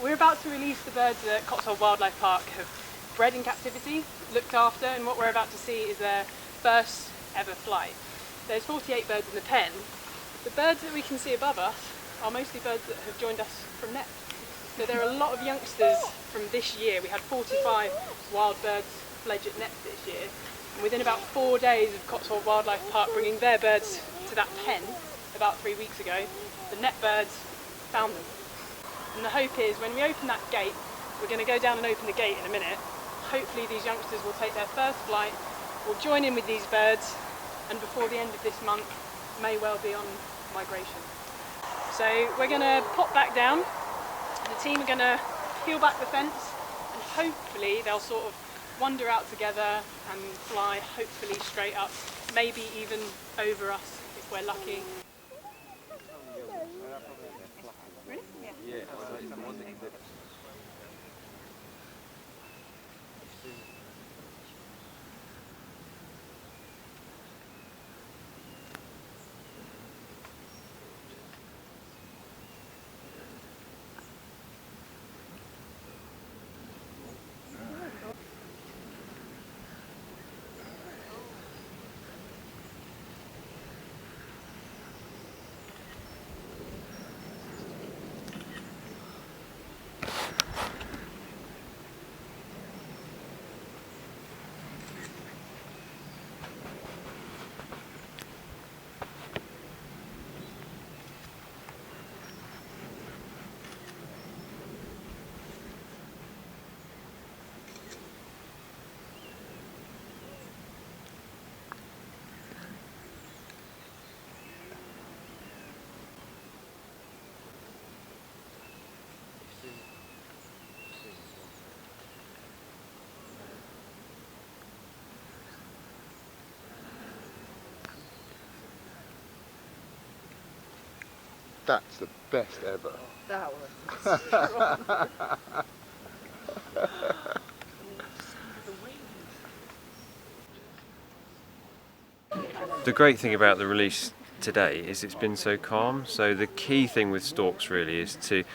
We're about to release the birds that Cotswold Wildlife Park have bred in captivity, looked after, and what we're about to see is their first ever flight. There's 48 birds in the pen. The birds that we can see above us are mostly birds that have joined us from Knepp. So there are a lot of youngsters from this year. We had 45 wild birds fledge at Knepp this year. And within about 4 days of Cotswold Wildlife Park bringing their birds to that pen about 3 weeks ago, the Knepp birds found them. And the hope is when we open that gate, we're going to go down and open the gate in a minute. Hopefully these youngsters will take their first flight, will join in with these birds, and before the end of this month may well be on migration. So we're going to pop back down. The team are going to peel back the fence and hopefully they'll sort of wander out together and fly hopefully straight up, maybe even over us if we're lucky. That's the best ever. That was strong. The great thing about the release today is it's been so calm. So the key thing with storks really is to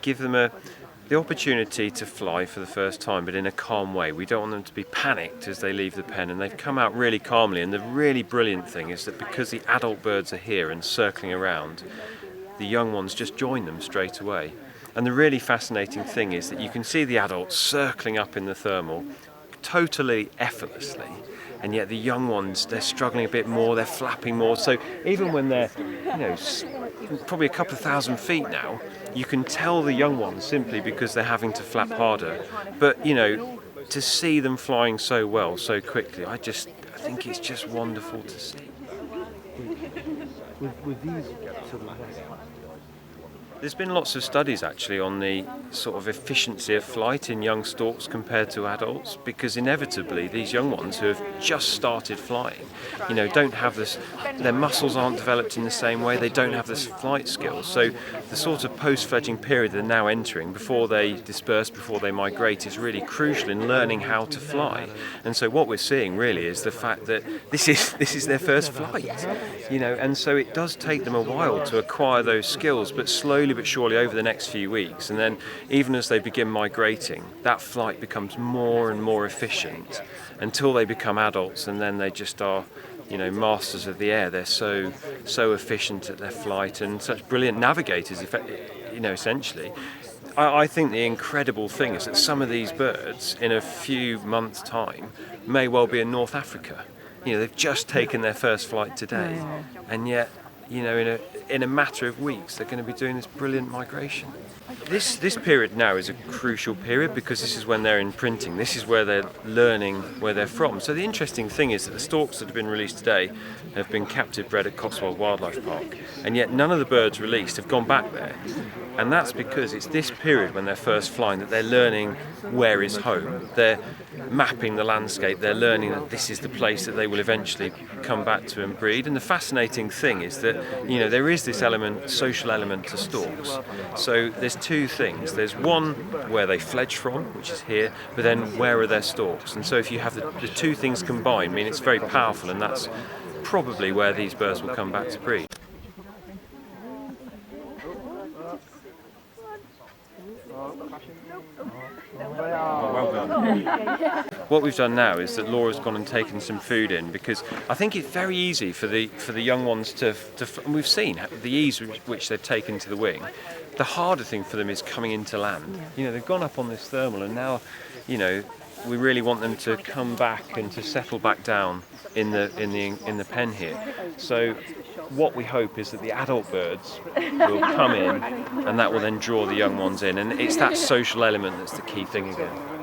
give them the opportunity to fly for the first time, but in a calm way. We don't want them to be panicked as they leave the pen, and they've come out really calmly. And the really brilliant thing is that because the adult birds are here and circling around, the young ones just join them straight away. And the really fascinating thing is that you can see the adults circling up in the thermal totally effortlessly, and yet the young ones, they're struggling a bit more, they're flapping more. So even when they're, probably a couple of thousand feet now, you can tell the young ones simply because they're having to flap harder. But to see them flying so well, so quickly, I think it's just wonderful to see. With these sort of There's been lots of studies actually on the sort of efficiency of flight in young storks compared to adults, because inevitably these young ones who have just started flying, don't have this, their muscles aren't developed in the same way, they don't have this flight skills. So the sort of post-fledging period they're now entering, before they disperse, before they migrate, is really crucial in learning how to fly. And so what we're seeing really is the fact that this is their first flight, and so it does take them a while to acquire those skills, but slowly but surely over the next few weeks, and then even as they begin migrating, that flight becomes more and more efficient until they become adults, and then they just are masters of the air. They're so efficient at their flight and such brilliant navigators, essentially. I think the incredible thing is that some of these birds in a few months' time may well be in North Africa. They've just taken their first flight today, and yet in a matter of weeks they're going to be doing this brilliant migration. This period now is a crucial period because this is when they're imprinting, this is where they're learning where they're from. So the interesting thing is that the storks that have been released today have been captive bred at Cotswold Wildlife Park, and yet none of the birds released have gone back there. And that's because it's this period when they're first flying that they're learning where is home. They're mapping the landscape, they're learning that this is the place that they will eventually come back to and breed. And the fascinating thing is that there is this social element to storks. So there's two things. There's one where they fledge from, which is here, but then where are their storks? And so if you have the two things combined, it's very powerful, and that's probably where these birds will come back to breed. What we've done now is that Laura's gone and taken some food in, because I think it's very easy for the young ones to and we've seen the ease with which they've taken to the wing. The harder thing for them is coming into land. You know, they've gone up on this thermal, and now, you know, we really want them to come back and to settle back down in the pen here. So what we hope is that the adult birds will come in, and that will then draw the young ones in, and it's that social element that's the key thing again.